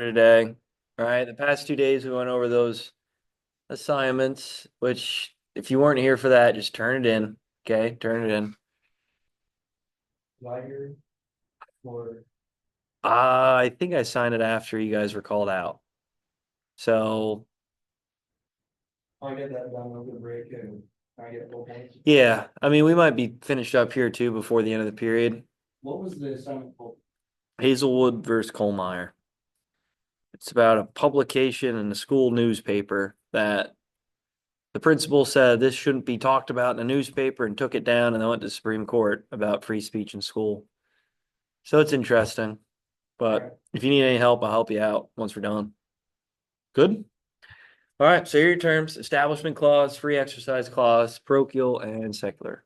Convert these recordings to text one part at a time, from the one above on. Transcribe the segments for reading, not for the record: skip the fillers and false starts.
today. All right. The past 2 days we went over those assignments, which if you weren't here for that, just turn it in. Okay, turn it in. Liger or I think I signed it after you guys were called out. So I get that done over the break and I get full points. yeah, I mean we might be finished up here too before the end of the period. What was the assignment for? Hazelwood versus Coalmire. It's about a publication in the school newspaper that the principal said this shouldn't be talked about in a newspaper and took it down and then went to Supreme Court about free speech in school. So it's interesting. But if you need any help, I'll help you out once we're done. Good? All right, so here are your terms: establishment clause, free exercise clause, parochial, and secular.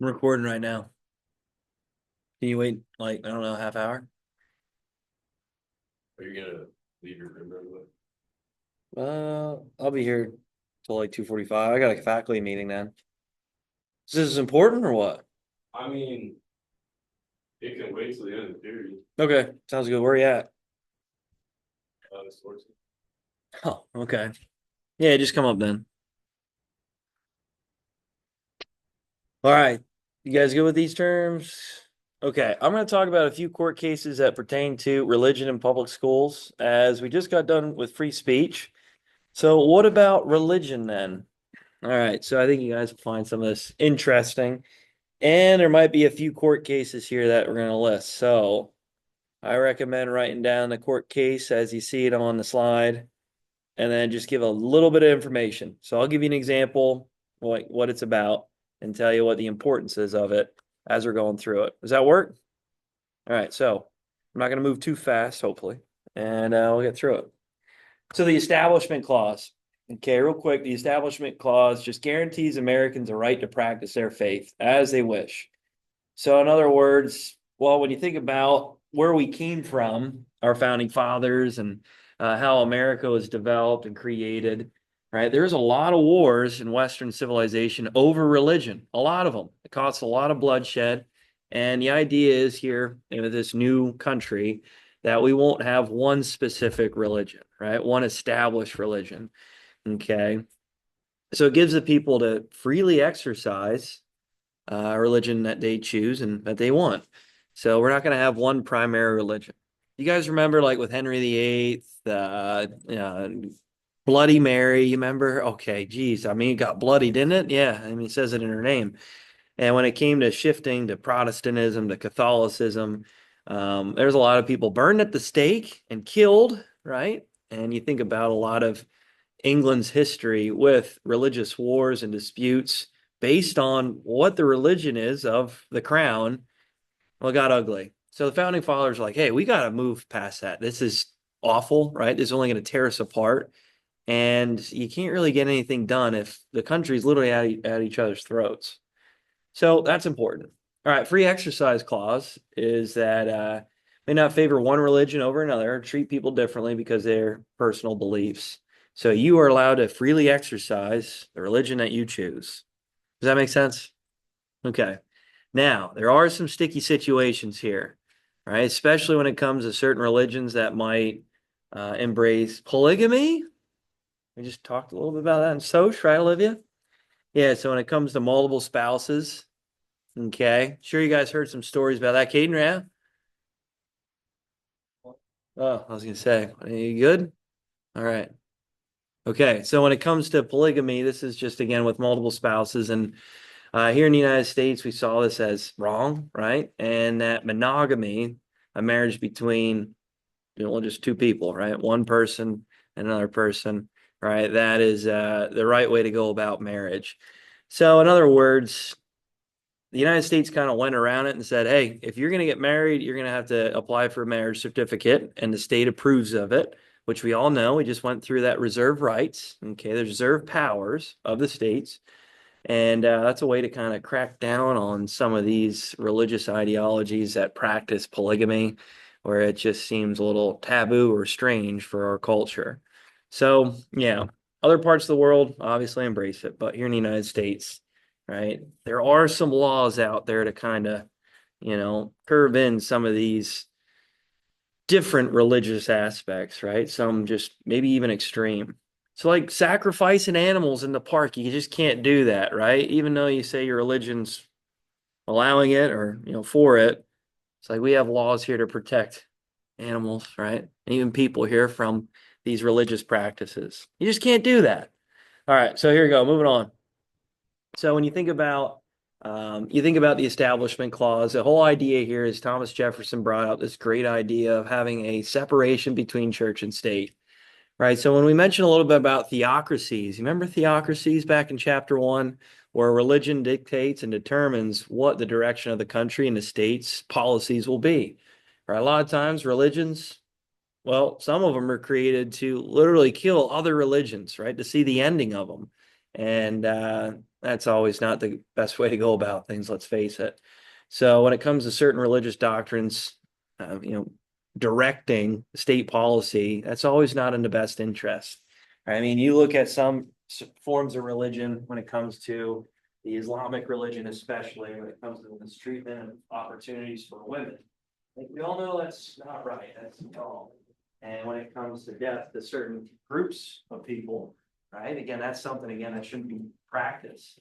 I'm recording right now. Can you wait like, I don't know, half hour? Are you gonna leave your room real quick? I'll be here till like 2:45. I got a faculty meeting then. Is this important or what? I mean, it can wait till the end of the period. Okay, sounds good. Where are you at? Sports. Oh, okay. Yeah, just come up then. All right. You guys good with these terms? Okay, I'm going to talk about a few court cases that pertain to religion in public schools, as we just got done with free speech. So, what about religion then? All right, so I think you guys will find some of this interesting, and there might be a few court cases here that we're going to list. So, I recommend writing down the court case as you see it on the slide, and then just give a little bit of information. So, I'll give you an example, what it's about, and tell you what the importance is of it as we're going through it. Does that work? All right, so I'm not going to move too fast, hopefully, and we'll get through it. So the Establishment Clause. Okay, real quick, the Establishment Clause just guarantees Americans a right to practice their faith as they wish. So, in other words, well, when you think about where we came from, our founding fathers, and how America was developed and created, right? There's a lot of wars in Western civilization over religion, a lot of them. It costs a lot of bloodshed. And the idea is here in this new country that we won't have one specific religion, right? One established religion. Okay. So it gives the people to freely exercise religion that they choose and that they want. So we're not going to have one primary religion. You guys remember, like with Henry VIII, Bloody Mary? You remember? Okay, geez, I mean, it got bloody, didn't it? Yeah, I mean, it says it in her name. And when it came to shifting to Protestantism, to Catholicism, there's a lot of people burned at the stake and killed, right? And you think about a lot of England's history with religious wars and disputes based on what the religion is of the crown. Well, it got ugly. So the founding fathers were like, hey, we got to move past that. This is awful, right? This is only going to tear us apart. And you can't really get anything done if the country's literally at each other's throats. So that's important. All right, free exercise clause is that may not favor one religion over another, or treat people differently because of their personal beliefs. So you are allowed to freely exercise the religion that you choose. Does that make sense? Okay. Now, there are some sticky situations here, right? Especially when it comes to certain religions that might embrace polygamy. We just talked a little bit about that in Soch, right, Olivia? Yeah, so when it comes to multiple spouses, okay. Sure, you guys heard some stories about that, Caden, yeah? Oh, I was gonna say, are you good? All right. Okay, so when it comes to polygamy, this is just again with multiple spouses, and here in the United States, we saw this as wrong, right? And that monogamy, a marriage between just two people, right? One person and another person, right? That is the right way to go about marriage. So, in other words, the United States kind of went around it and said, hey, if you're going to get married, you're going to have to apply for a marriage certificate, and the state approves of it, which we all know. We just went through that reserve rights. Okay, there's reserve powers of the states. And that's a way to kind of crack down on some of these religious ideologies that practice polygamy, where it just seems a little taboo or strange for our culture. So, yeah, other parts of the world obviously embrace it, but here in the United States, right, there are some laws out there to kind of, curve in some of these different religious aspects, right? Some just maybe even extreme. So, like sacrificing animals in the park, you just can't do that, right? Even though you say your religion's allowing it or, for it. It's like we have laws here to protect animals, right? And even people here from these religious practices. You just can't do that. All right, so here we go. Moving on. So when you think about the Establishment Clause, the whole idea here is Thomas Jefferson brought out this great idea of having a separation between church and state. Right. So when we mentioned a little bit about theocracies, you remember theocracies back in chapter 1, where religion dictates and determines what the direction of the country and the state's policies will be. Right. A lot of times religions, well, some of them are created to literally kill other religions, right? To see the ending of them. And that's always not the best way to go about things, let's face it. So when it comes to certain religious doctrines, directing state policy, that's always not in the best interest. I mean, you look at some forms of religion when it comes to the Islamic religion, especially when it comes to the mistreatment of opportunities for women. Like we all know that's not right. That's wrong. And when it comes to death to certain groups of people, right? Again, that's something again that shouldn't be practiced.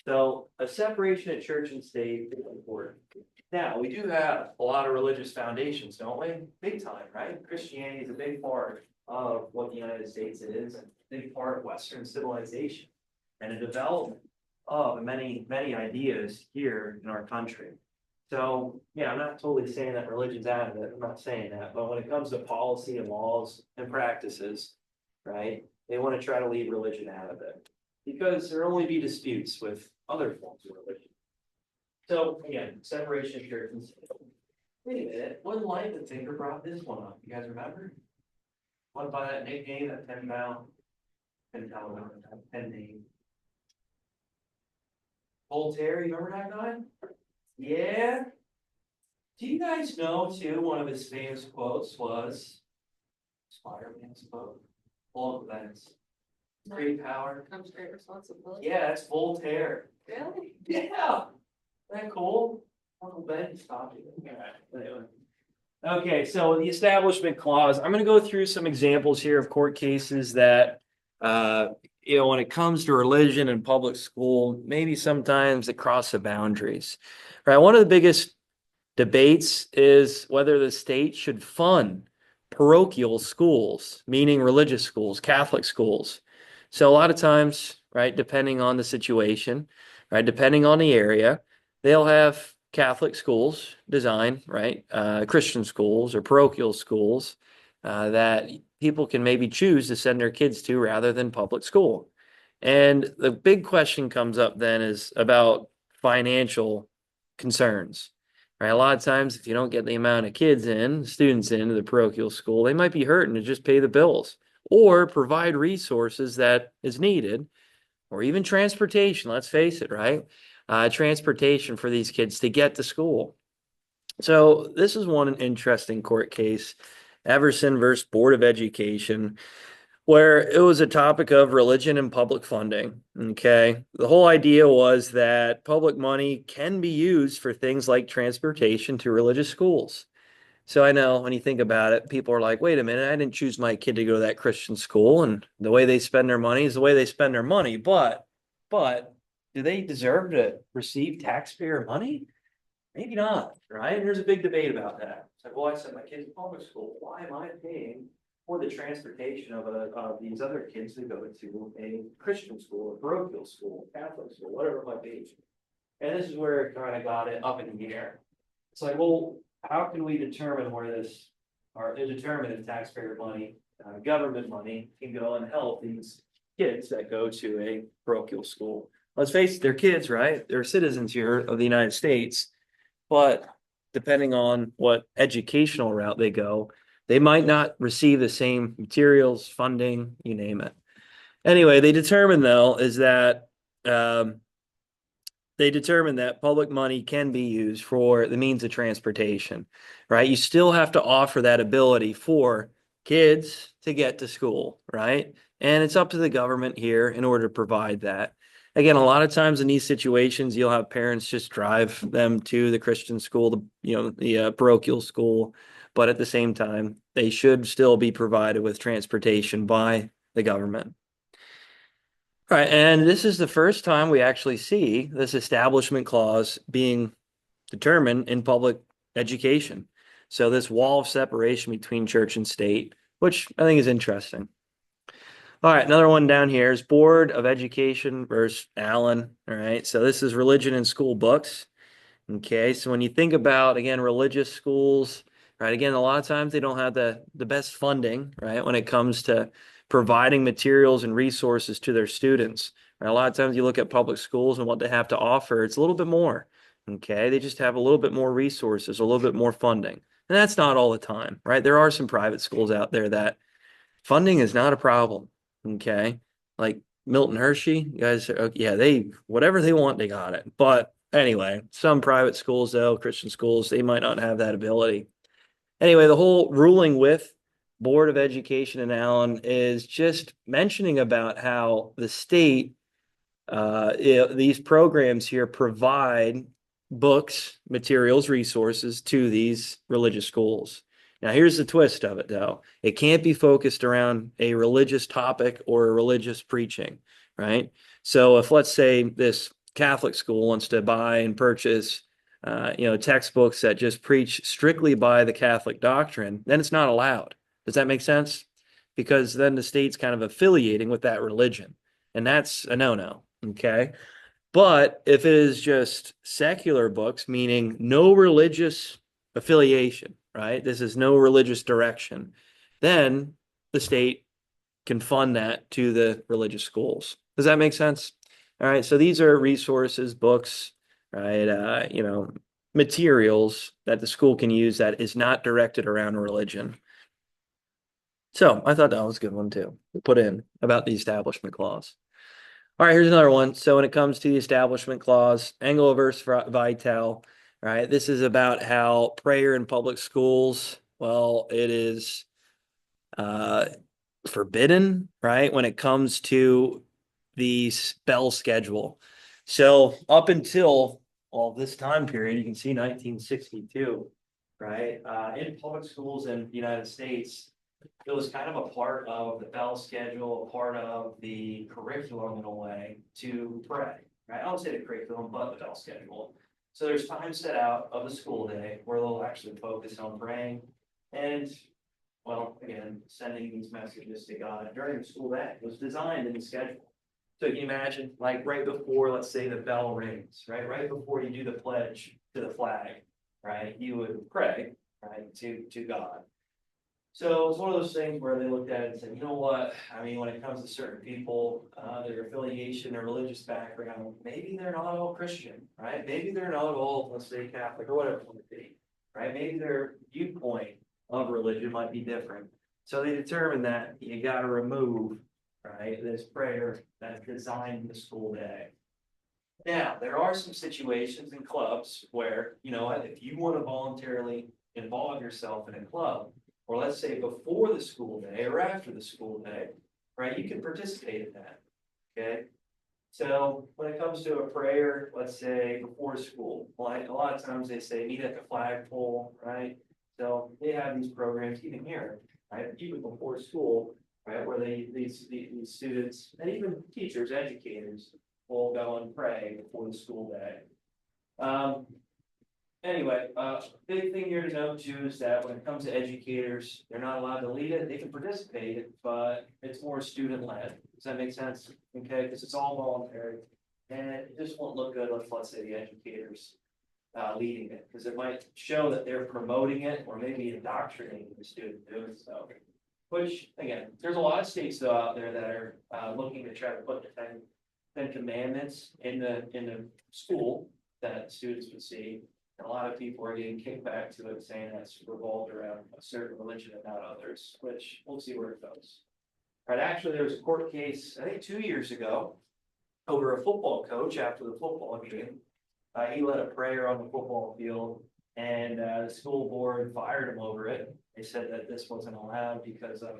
So a separation of church and state is important. Now, we do have a lot of religious foundations, don't we? Big time, right? Christianity is a big part of what the United States is, and a big part of Western civilization and a development of many, many ideas here in our country. So, yeah, I'm not totally saying that religion's out of it. I'm not saying that. But when it comes to policy and laws and practices, right, they want to try to leave religion out of it because there'll only be disputes with other forms of religion. So, again, separation of church and state. Wait a minute, what light the thinker brought this one up? You guys remember? What by that nickname, that pen name? Voltaire, you remember that guy? Yeah. Do you guys know too, one of his famous quotes was Spider-Man's quote, full of events. Great power. Comes great responsibility. Yeah, that's Voltaire. Really? Yeah. Isn't that cool? Uncle Ben stopped it. Anyway. Okay, so the Establishment Clause, I'm going to go through some examples here of court cases that, when it comes to religion and public school, maybe sometimes they cross the boundaries. Right. One of the biggest debates is whether the state should fund parochial schools, meaning religious schools, Catholic schools. So a lot of times, right, depending on the situation, right, depending on the area, they'll have Catholic schools designed, right, Christian schools or parochial schools that people can maybe choose to send their kids to rather than public school. And the big question comes up then is about financial concerns, right? A lot of times, if you don't get the amount of students into the parochial school, they might be hurting to just pay the bills or provide resources that is needed, or even transportation. Let's face it, right? transportation for these kids to get to school. So this is one interesting court case, Everson versus Board of Education, where it was a topic of religion and public funding. Okay. The whole idea was that public money can be used for things like transportation to religious schools. So I know when you think about it, people are like, wait a minute, I didn't choose my kid to go to that Christian school, and the way they spend their money is the way they spend their money. But do they deserve to receive taxpayer money? Maybe not, right? And there's a big debate about that. It's like, well, I sent my kids to public school. Why am I paying for the transportation of these other kids to go to a Christian school, a parochial school, Catholic school, whatever it might be? And this is where it kind of got it up in the air. It's like, well, how can we determine where this, or determine if taxpayer money, government money can go and help these kids that go to a parochial school? Let's face it, they're kids, right? They're citizens here of the United States, but depending on what educational route they go, they might not receive the same materials, funding, you name it. Anyway, they determined though is that they determined that public money can be used for the means of transportation, right? You still have to offer that ability for kids to get to school, right? And it's up to the government here in order to provide that. Again, a lot of times in these situations, you'll have parents just drive them to the Christian school, the parochial school, but at the same time, they should still be provided with transportation by the government. Right, and this is the first time we actually see this establishment clause being determined in public education. So this wall of separation between church and state, which I think is interesting. All right, another one down here is Board of Education versus Allen. All right, so this is religion in school books. Okay, so when you think about, again, religious schools, right, again, a lot of times they don't have the best funding, right, when it comes to providing materials and resources to their students. Right? A lot of times you look at public schools and what they have to offer, it's a little bit more. Okay, they just have a little bit more resources, a little bit more funding. And that's not all the time, right? There are some private schools out there that funding is not a problem. Okay, like Milton Hershey, you guys, yeah, they whatever they want, they got it. But anyway, some private schools, though, Christian schools, they might not have that ability. Anyway, the whole ruling with Board of Education in Allen is just mentioning about how the state, these programs here provide books, materials, resources to these religious schools. Now, here's the twist of it, though. It can't be focused around a religious topic or a religious preaching, right? So if, let's say, this Catholic school wants to buy and purchase, textbooks that just preach strictly by the Catholic doctrine, then it's not allowed. Does that make sense? Because then the state's kind of affiliating with that religion, and that's a no-no, okay? But if it is just secular books, meaning no religious affiliation, right? This is no religious direction, then the state can fund that to the religious schools. Does that make sense? All right. So these are resources, books, right? Materials that the school can use that is not directed around religion. So I thought that was a good one too, to put in about the establishment clause. All right, here's another one. So when it comes to the establishment clause, Engel versus Vitale, right? This is about how prayer in public schools, well, it is forbidden, right? When it comes to the bell schedule. So up until, well, this time period, you can see 1962, right? In public schools in the United States, it was kind of a part of the bell schedule, a part of the curriculum in a way to pray, right? I don't say the curriculum, but the bell schedule. So there's time set out of the school day where they'll actually focus on praying and, well, again, sending these messages to God during the school day. It was designed in the schedule. So you can imagine, like right before, let's say the bell rings, right? Right before you do the pledge to the flag, right? You would pray, right, to God. So it's one of those things where they looked at it and said, you know what, I mean, when it comes to certain people, their affiliation, their religious background, maybe they're not all Christian, right? Maybe they're not all, let's say, Catholic or whatever it might be, right? Maybe their viewpoint of religion might be different. So they determined that you got to remove, right, this prayer that's designed for the school day. Now, there are some situations in clubs where, you know, if you want to voluntarily involve yourself in a club, or let's say before the school day or after the school day, right, you can participate in that, okay? So when it comes to a prayer, let's say before school, like a lot of times they say meet at the flagpole, right? So they have these programs even here, right, even before school, right, where these students and even teachers, educators will go and pray before the school day. Anyway, big thing here to note too is that when it comes to educators, they're not allowed to lead it, they can participate, but it's more student led. Does that make sense? Okay, because it's all voluntary. And it just won't look good if, let's say, the educators leading it, because it might show that they're promoting it or maybe indoctrinating the student doing so. Which, again, there's a lot of states though out there that are looking to try to put the Ten Commandments in the school that students would see. And a lot of people are getting kicked back to it, saying that's revolved around a certain religion and not others, which we'll see where it goes. Right, actually, there was a court case, I think 2 years ago, over a football coach after the football game. He led a prayer on the football field, and the school board fired him over it. They said that this wasn't allowed because of,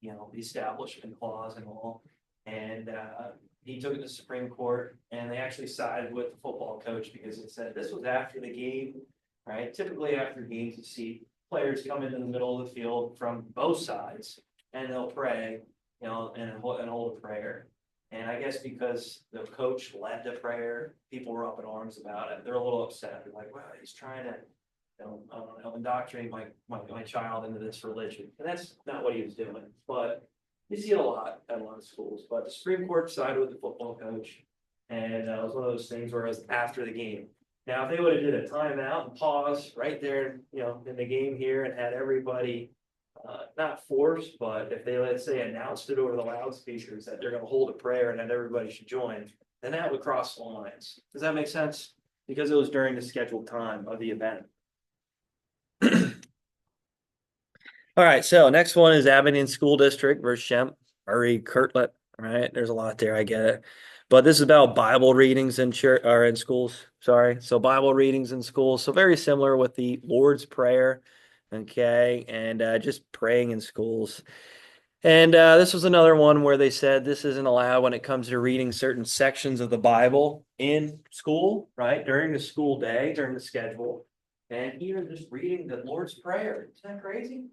you know, the establishment clause and all. And he took it to Supreme Court, and they actually sided with the football coach because it said this was after the game, right? Typically after games, you see players come into the middle of the field from both sides, and they'll pray, you know, and hold a prayer. And I guess because the coach led the prayer, people were up in arms about it. They're a little upset. They're like, well, he's trying to, you know, I don't know, indoctrinate my child into this religion. And that's not what he was doing. But you see it a lot at a lot of schools. But the Supreme Court sided with the football coach. And it was one of those things where it was after the game. Now, if they would have did a timeout and pause right there, you know, in the game here and had everybody not forced, but if they, let's say, announced it over the loudspeakers that they're gonna hold a prayer and that everybody should join, then that would cross the lines. Does that make sense? Because it was during the scheduled time of the event. All right, so next one is Abington School District versus Shemp, Murray, Kirtland. All right, there's a lot there, I get it. But this is about Bible readings in church or in schools. Sorry. So Bible readings in schools. So very similar with the Lord's Prayer. Okay, and just praying in schools. And this was another one where they said this isn't allowed when it comes to reading certain sections of the Bible in school, right? During the school day, during the schedule, and even just reading the Lord's Prayer. Isn't that crazy?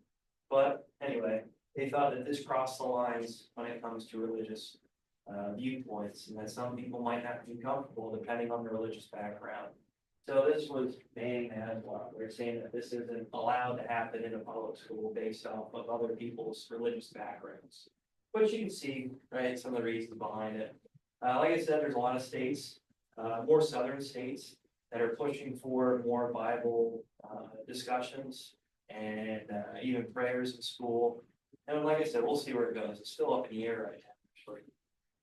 But anyway, they thought that this crossed the lines when it comes to religious viewpoints, and that some people might not be comfortable depending on their religious background. So this was banning that as well. We're saying that this isn't allowed to happen in a public school based off of other people's religious backgrounds. But you can see, right, some of the reasons behind it. Like I said, there's a lot of states, more southern states, that are pushing for more Bible discussions and even prayers in school. And like I said, we'll see where it goes. It's still up in the air right now, actually.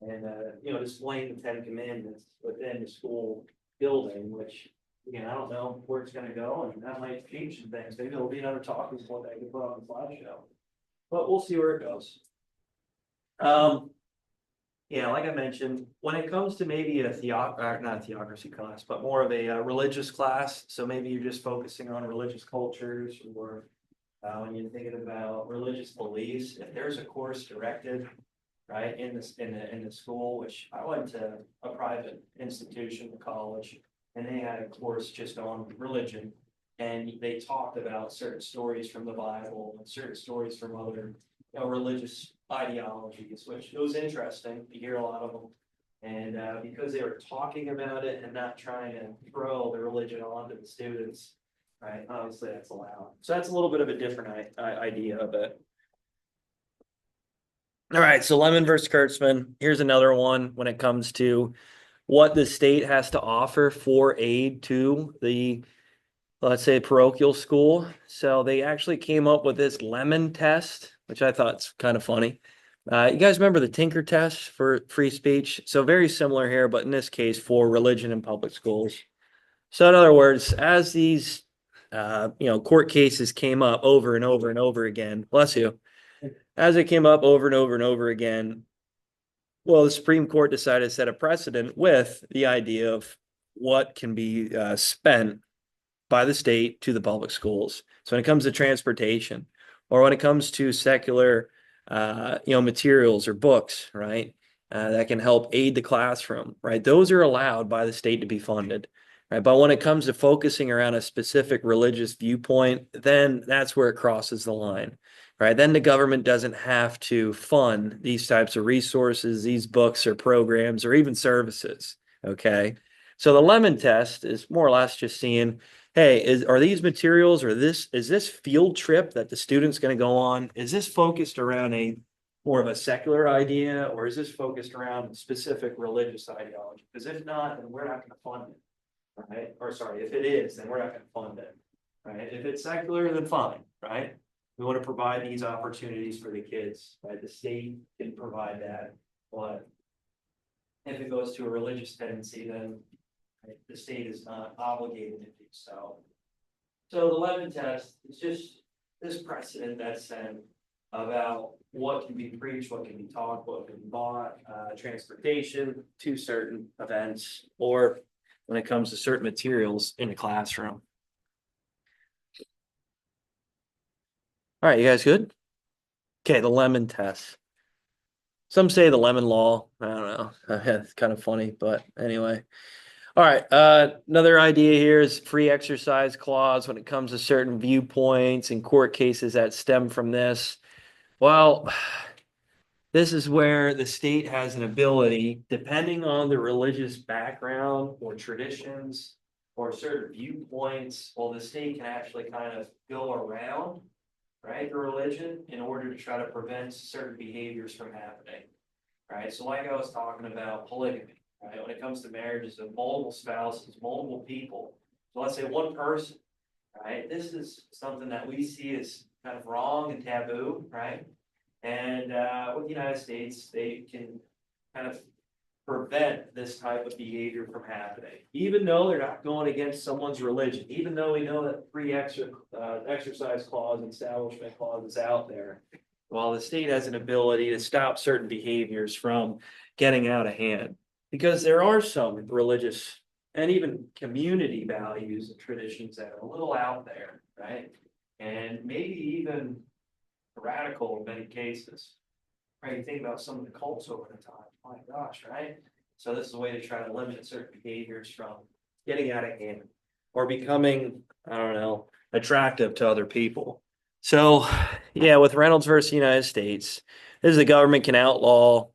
And you know, displaying the 10 Commandments within the school building, which again, I don't know where it's gonna go, and that might change some things. Maybe there'll be another talking point that I can put on the slideshow. But we'll see where it goes. Yeah, like I mentioned, when it comes to maybe a not a theocracy class, but more of a religious class, so maybe you're just focusing on religious cultures, or when you're thinking about religious beliefs, if there's a course directed, right, in the school, which I went to a private institution, a college, and they had a course just on religion, and they talked about certain stories from the Bible and certain stories from other, you know, religious ideologies, which it was interesting to hear a lot of them. And because they were talking about it and not trying to throw the religion onto the students, right? Obviously, that's allowed. So that's a little bit of a different idea of it. All right, so Lemon versus Kurtzman. Here's another one when it comes to what the state has to offer for aid to the, let's say, parochial school. So they actually came up with this lemon test, which I thought's kind of funny. You guys remember the Tinker test for free speech? So very similar here, but in this case for religion in public schools. So in other words, as these you know, court cases came up over and over and over again, bless you, as it came up over and over and over again, Well, the Supreme Court decided to set a precedent with the idea of what can be spent by the state to the public schools. So when it comes to transportation, or when it comes to secular, materials or books, right? That can help aid the classroom, right? Those are allowed by the state to be funded, right? But when it comes to focusing around a specific religious viewpoint, then that's where it crosses the line, right? Then the government doesn't have to fund these types of resources, these books or programs or even services, okay? So the lemon test is more or less just seeing, hey, are these materials or is this field trip that the student's going to go on, is this focused around a more of a secular idea, or is this focused around specific religious ideology? Because if not, then we're not going to fund it, right? Or sorry, if it is, then we're not going to fund it, right? If it's secular, then fine, right? We want to provide these opportunities for the kids, right? The state can provide that, but if it goes to a religious tendency, then right, the state is not obligated to do so. So the lemon test is just this precedent that's set about what can be preached, what can be taught, what can be bought, transportation to certain events, or when it comes to certain materials in the classroom. All right, you guys good? Okay, the lemon test. Some say the lemon law. I don't know. It's kind of funny, but anyway. All right. Another idea here is free exercise clause when it comes to certain viewpoints and court cases that stem from this. Well, this is where the state has an ability, depending on the religious background or traditions or certain viewpoints, well, the state can actually kind of go around, right, the religion in order to try to prevent certain behaviors from happening, right? So like I was talking about polygamy, right? When it comes to marriages of multiple spouses, multiple people, so let's say one person, right? This is something that we see as kind of wrong and taboo, right? And with the United States, they can kind of prevent this type of behavior from happening, even though they're not going against someone's religion, even though we know that free exercise clause, establishment clause is out there. While the state has an ability to stop certain behaviors from getting out of hand, because there are some religious and even community values and traditions that are a little out there, right? And maybe even radical in many cases. Right, you think about some of the cults over the time, my gosh, right? So this is a way to try to limit certain behaviors from getting out of hand or becoming, I don't know, attractive to other people. So yeah, with Reynolds versus United States, this is the government can outlaw,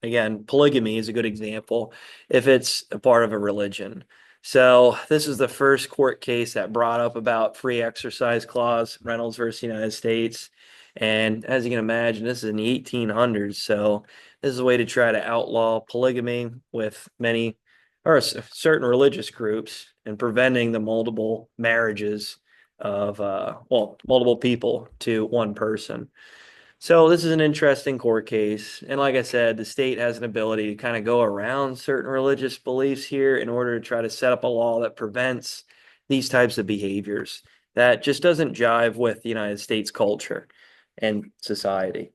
again, polygamy is a good example if it's a part of a religion. So this is the first court case that brought up about free exercise clause, Reynolds versus United States. And as you can imagine, this is in the 1800s. So this is a way to try to outlaw polygamy with many or certain religious groups and preventing the multiple marriages of, multiple people to one person. So this is an interesting court case. And like I said, the state has an ability to kind of go around certain religious beliefs here in order to try to set up a law that prevents these types of behaviors that just doesn't jive with the United States culture and society.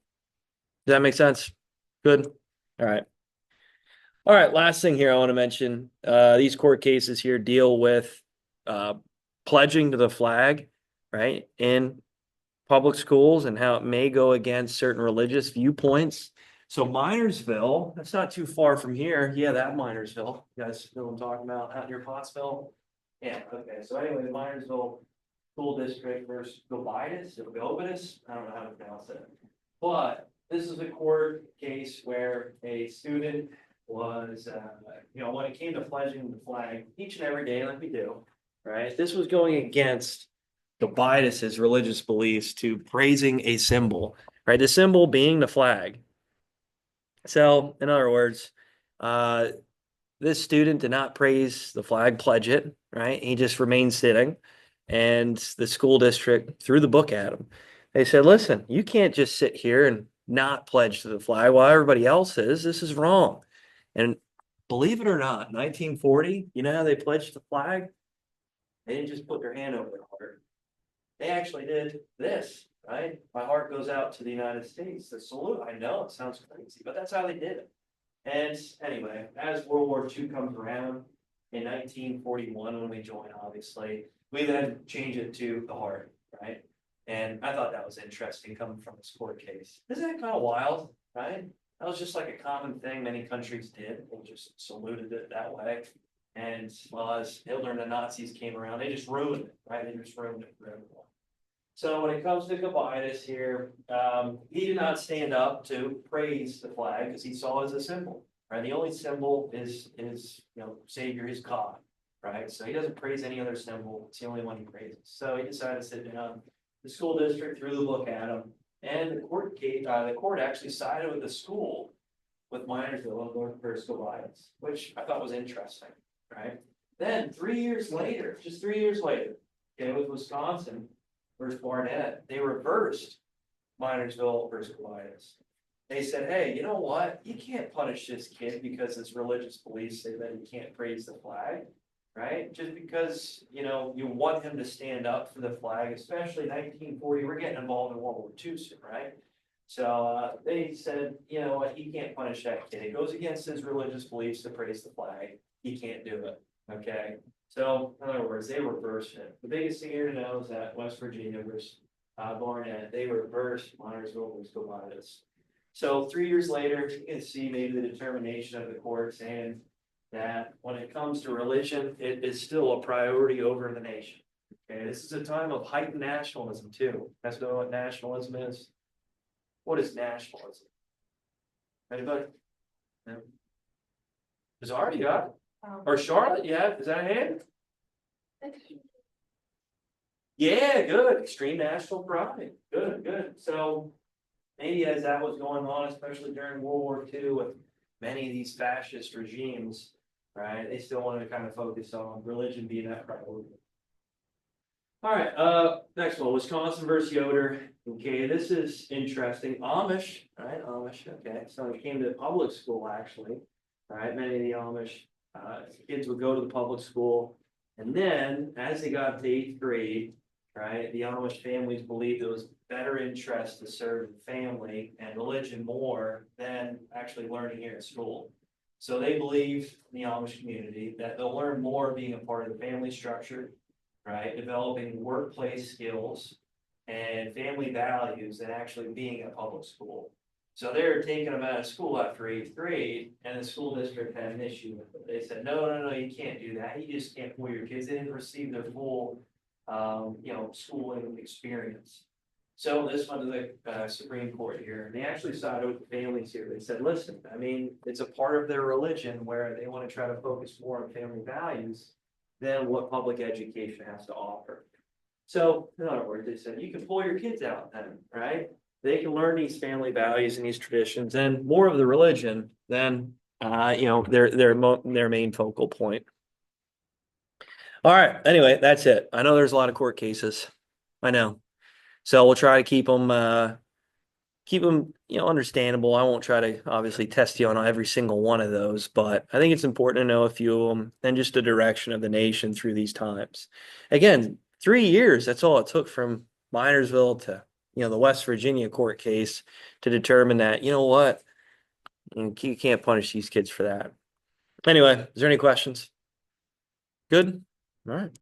Does that make sense? Good. All right. All right. Last thing here I want to mention, these court cases here deal with pledging to the flag, right, in public schools and how it may go against certain religious viewpoints. So Minersville, that's not too far from here. Yeah, that Minersville. You guys know what I'm talking about out near Pottsville? Yeah, okay. So anyway, the Minersville School District versus Gobitis or Gobitis, I don't know how to pronounce it. But this is a court case where a student was, when it came to pledging the flag each and every day like we do, right? This was going against Gobitis's religious beliefs to praising a symbol, right? The symbol being the flag. So, in other words, this student did not praise the flag, pledge it, right? He just remained sitting, and the school district threw the book at him. They said, listen, you can't just sit here and not pledge to the flag while everybody else is. This is wrong. And believe it or not, 1940, you know how they pledged the flag? They didn't just put their hand over their heart. They actually did this, right? My heart goes out to the United States, the salute. I know it sounds crazy, but that's how they did it. And anyway, as World War II comes around in 1941, when we join, obviously, we then change it to the heart, right? And I thought that was interesting coming from this court case. Isn't that kind of wild, right? That was just like a common thing many countries did. They just saluted it that way. And well, as Hitler and the Nazis came around, they just ruined it, right? They just ruined it for everyone. So when it comes to Gobitis here, he did not stand up to praise the flag because he saw it as a symbol, right? The only symbol is, Savior, his God, right? So he doesn't praise any other symbol. It's the only one he praises. So he decided to sit down. The school district threw the book at him, and the court actually sided with the school with Minersville and North First Gobitis, which I thought was interesting, right? Then 3 years later, just 3 years later, okay, with Wisconsin versus Barnett, they reversed Minersville versus Gobitis. They said, hey, you know what? You can't punish this kid because his religious beliefs say that he can't praise the flag, right? Just because, you want him to stand up for the flag, especially 1940, we're getting involved in World War II soon, right? So they said, you know what, he can't punish that kid. It goes against his religious beliefs to praise the flag. He can't do it, okay? So in other words, they reversed it. The biggest thing here to know is that West Virginia versus Barnett, they reversed Minersville versus Gobitis. So 3 years later, you can see maybe the determination of the court saying that when it comes to religion, it is still a priority over the nation. Okay, this is a time of heightened nationalism too. That's what nationalism is. What is nationalism? Anybody? No. Bizarre, you got it? Or Charlotte, yeah, is that a hand? Yeah, good. Extreme national pride. Good, good. So maybe as that was going on, especially during World War II with many of these fascist regimes, right? They still wanted to kind of focus on religion being that priority. All right, next one, Wisconsin versus Yoder. Okay, this is interesting. Amish, right? Amish, okay. So it came to public school actually, right? Many of the Amish kids would go to the public school. And then as they got to 8th grade, right, the Amish families believed it was better interest to serve the family and religion more than actually learning here at school. So they believe in the Amish community that they'll learn more being a part of the family structure, right? Developing workplace skills and family values than actually being at public school. So they're taking them out of school after 8th grade, and the school district had an issue with it. They said, no, you can't do that. You just can't pull your kids. They didn't receive their full, schooling experience. So this went to the Supreme Court here, and they actually sided with the families here. They said, listen, I mean, it's a part of their religion where they want to try to focus more on family values than what public education has to offer. So in other words, they said, you can pull your kids out then, right? They can learn these family values and these traditions and more of the religion than, their main focal point. All right. Anyway, that's it. I know there's a lot of court cases. I know. So we'll try to keep them, understandable. I won't try to obviously test you on every single one of those, but I think it's important to know a few of them and just the direction of the nation through these times. Again, 3 years, that's all it took from Minersville to, the West Virginia court case to determine that, you know what, you can't punish these kids for that. Anyway, is there any questions? Good. All right.